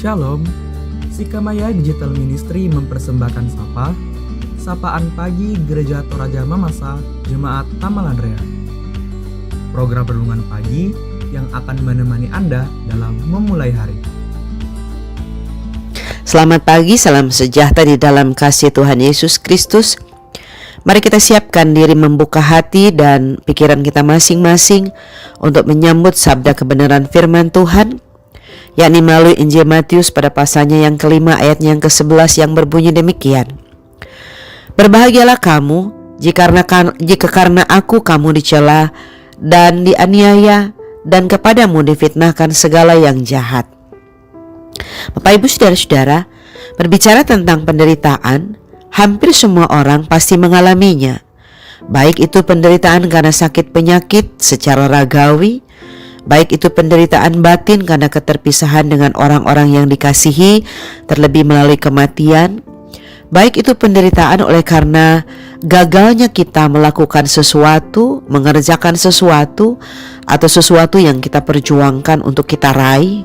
Shalom, Sikamaya Digital Ministry mempersembahkan Sapaan Pagi Gereja Toraja Mamasa Jemaat Tamalandrea. Program renungan pagi yang akan menemani Anda dalam memulai hari. Selamat pagi, salam sejahtera di dalam kasih Tuhan Yesus Kristus. Mari kita siapkan diri membuka hati dan pikiran kita masing-masing untuk menyambut sabda kebenaran firman Tuhan, yakni melalui Injil Matius pada pasalnya yang kelima ayatnya yang ke-11 yang berbunyi demikian. Berbahagialah kamu jika karena aku kamu dicela dan dianiaya dan kepadamu difitnahkan segala yang jahat. Bapak Ibu saudara-saudara, berbicara tentang penderitaan, hampir semua orang pasti mengalaminya. Baik itu penderitaan karena sakit penyakit secara ragawi, baik itu penderitaan batin karena keterpisahan dengan orang-orang yang dikasihi, terlebih melalui kematian, baik itu penderitaan oleh karena gagalnya kita melakukan sesuatu, mengerjakan sesuatu, atau sesuatu yang kita perjuangkan untuk kita raih,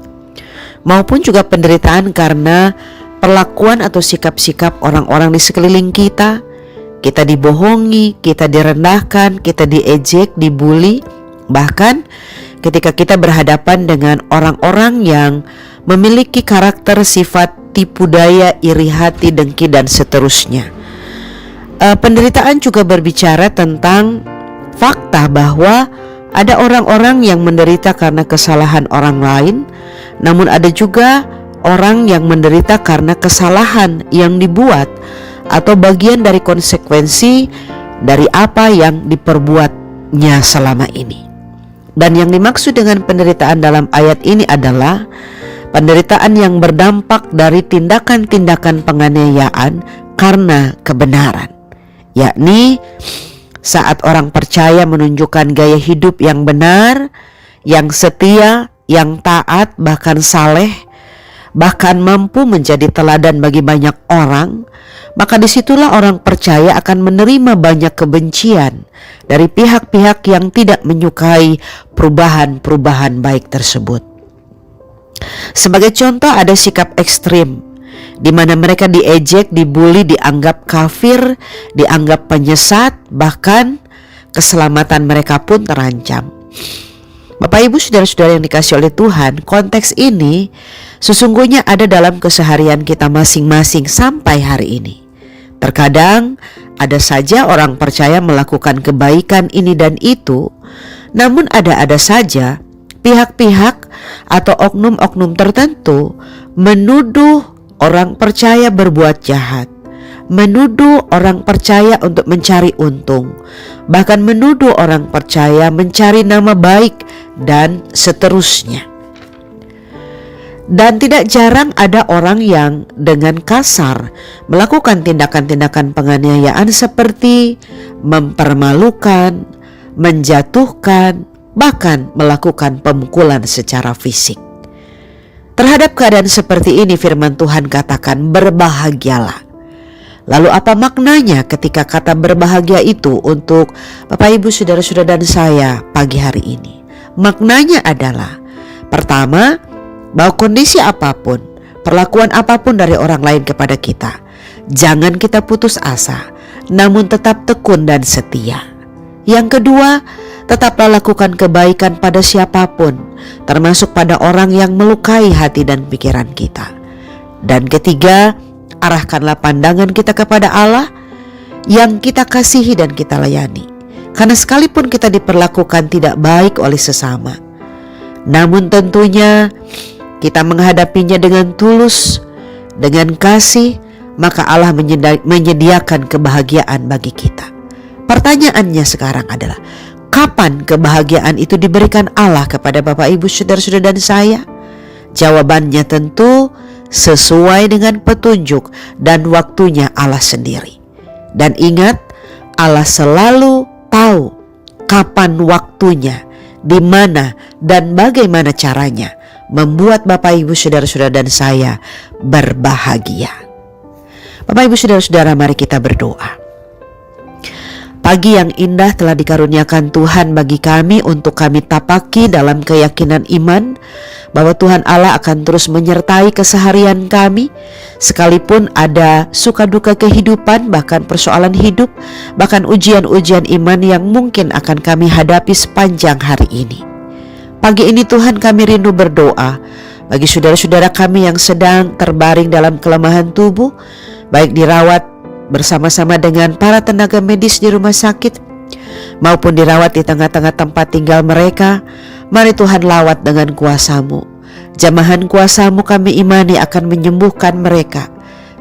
maupun juga penderitaan karena perlakuan atau sikap-sikap orang-orang di sekeliling kita. Kita dibohongi, kita direndahkan, kita diejek, dibully, bahkan ketika kita berhadapan dengan orang-orang yang memiliki karakter sifat tipu daya, iri hati, dengki, dan seterusnya. Penderitaan juga berbicara tentang fakta bahwa ada orang-orang yang menderita karena kesalahan orang lain, namun ada juga orang yang menderita karena kesalahan yang dibuat atau bagian dari konsekuensi dari apa yang diperbuatnya selama ini. Dan yang dimaksud dengan penderitaan dalam ayat ini adalah penderitaan yang berdampak dari tindakan-tindakan penganiayaan karena kebenaran, yakni saat orang percaya menunjukkan gaya hidup yang benar, yang setia, yang taat, bahkan saleh, bahkan mampu menjadi teladan bagi banyak orang, maka disitulah orang percaya akan menerima banyak kebencian dari pihak-pihak yang tidak menyukai perubahan-perubahan baik tersebut. Sebagai contoh, ada sikap ekstrim di mana mereka diejek, dibully, dianggap kafir, dianggap penyesat, bahkan keselamatan mereka pun terancam. Bapak Ibu saudara-saudara yang dikasihi oleh Tuhan, konteks ini sesungguhnya ada dalam keseharian kita masing-masing sampai hari ini. Terkadang ada saja orang percaya melakukan kebaikan ini dan itu, namun ada saja pihak-pihak atau oknum-oknum tertentu menuduh orang percaya berbuat jahat, menuduh orang percaya untuk mencari untung, bahkan menuduh orang percaya mencari nama baik, dan seterusnya. Dan tidak jarang ada orang yang dengan kasar melakukan tindakan-tindakan penganiayaan seperti mempermalukan, menjatuhkan, bahkan melakukan pemukulan secara fisik. Terhadap keadaan seperti ini firman Tuhan katakan berbahagialah. Lalu apa maknanya ketika kata berbahagia itu untuk Bapak Ibu saudara-saudara dan saya pagi hari ini? Maknanya adalah, pertama, bahwa kondisi apapun, perlakuan apapun dari orang lain kepada kita, jangan kita putus asa, namun tetap tekun dan setia. Yang kedua, tetaplah lakukan kebaikan pada siapapun, termasuk pada orang yang melukai hati dan pikiran kita. Dan ketiga, arahkanlah pandangan kita kepada Allah yang kita kasihi dan kita layani. Karena sekalipun kita diperlakukan tidak baik oleh sesama, namun tentunya kita menghadapinya dengan tulus, dengan kasih, maka Allah menyediakan kebahagiaan bagi kita. Pertanyaannya sekarang adalah, kapan kebahagiaan itu diberikan Allah kepada Bapak Ibu saudara-saudara dan saya? Jawabannya tentu sesuai dengan petunjuk dan waktunya Allah sendiri. Dan ingat, Allah selalu tahu kapan waktunya, di mana dan bagaimana caranya membuat Bapak Ibu saudara-saudara dan saya berbahagia. Bapak Ibu saudara-saudara, mari kita berdoa. Pagi yang indah telah dikaruniakan Tuhan bagi kami untuk kami tapaki dalam keyakinan iman bahwa Tuhan Allah akan terus menyertai keseharian kami, sekalipun ada suka duka kehidupan, bahkan persoalan hidup, bahkan ujian-ujian iman yang mungkin akan kami hadapi sepanjang hari ini. Pagi ini Tuhan, kami rindu berdoa bagi saudara-saudara kami yang sedang terbaring dalam kelemahan tubuh, baik dirawat bersama-sama dengan para tenaga medis di rumah sakit maupun dirawat di tengah-tengah tempat tinggal mereka. Mari Tuhan lawat dengan kuasa-Mu. Jamahan kuasa-Mu kami imani akan menyembuhkan mereka.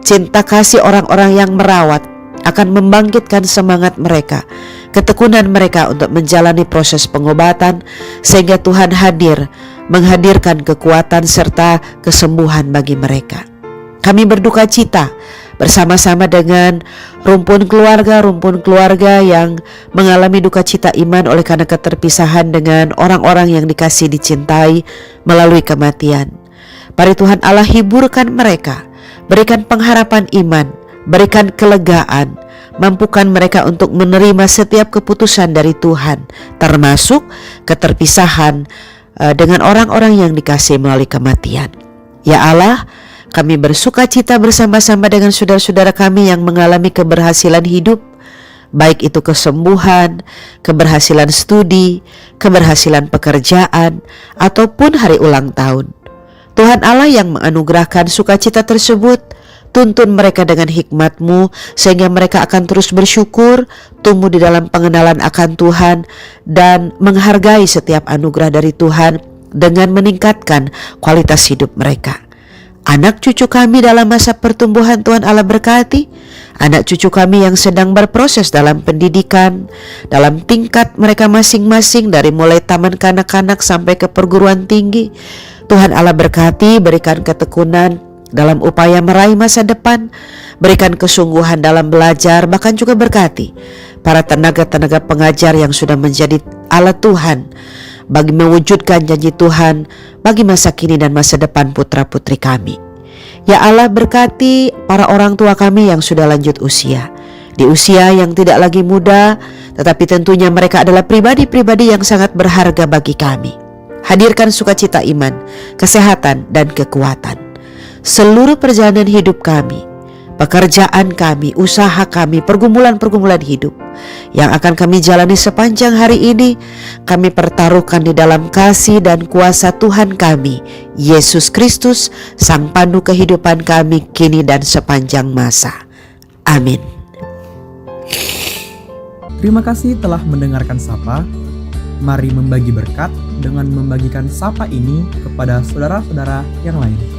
Cinta kasih orang-orang yang merawat akan membangkitkan semangat mereka, ketekunan mereka untuk menjalani proses pengobatan, sehingga Tuhan hadir, menghadirkan kekuatan serta kesembuhan bagi mereka. Kami berduka cita bersama-sama dengan rumpun keluarga yang mengalami duka cita iman oleh karena keterpisahan dengan orang-orang yang dikasih dicintai melalui kematian. Mari Tuhan Allah hiburkan mereka, berikan pengharapan iman, berikan kelegaan, mampukan mereka untuk menerima setiap keputusan dari Tuhan, termasuk keterpisahan dengan orang-orang yang dikasih melalui kematian. Ya Allah, kami bersuka cita bersama-sama dengan saudara-saudara kami yang mengalami keberhasilan hidup, baik itu kesembuhan, keberhasilan studi, keberhasilan pekerjaan, ataupun hari ulang tahun. Tuhan Allah yang menganugerahkan sukacita tersebut, tuntun mereka dengan hikmat-Mu sehingga mereka akan terus bersyukur, tumbuh di dalam pengenalan akan Tuhan, dan menghargai setiap anugerah dari Tuhan dengan meningkatkan kualitas hidup mereka. Anak cucu kami dalam masa pertumbuhan Tuhan Allah berkati. Anak cucu kami yang sedang berproses dalam pendidikan, dalam tingkat mereka masing-masing dari mulai taman kanak-kanak sampai ke perguruan tinggi, Tuhan Allah berkati, berikan ketekunan dalam upaya meraih masa depan, berikan kesungguhan dalam belajar, bahkan juga berkati para tenaga-tenaga pengajar yang sudah menjadi alat Tuhan bagi mewujudkan janji Tuhan bagi masa kini dan masa depan putra-putri kami. Ya Allah, berkati para orang tua kami yang sudah lanjut usia, di usia yang tidak lagi muda, tetapi tentunya mereka adalah pribadi-pribadi yang sangat berharga bagi kami. Hadirkan sukacita iman, kesehatan, dan kekuatan. Seluruh perjalanan hidup kami, pekerjaan kami, usaha kami, pergumulan-pergumulan hidup yang akan kami jalani sepanjang hari ini, kami pertaruhkan di dalam kasih dan kuasa Tuhan kami, Yesus Kristus, Sang Pandu kehidupan kami kini dan sepanjang masa. Amin. Terima kasih telah mendengarkan Sapa. Mari membagi berkat dengan membagikan Sapa ini kepada saudara-saudara yang lain.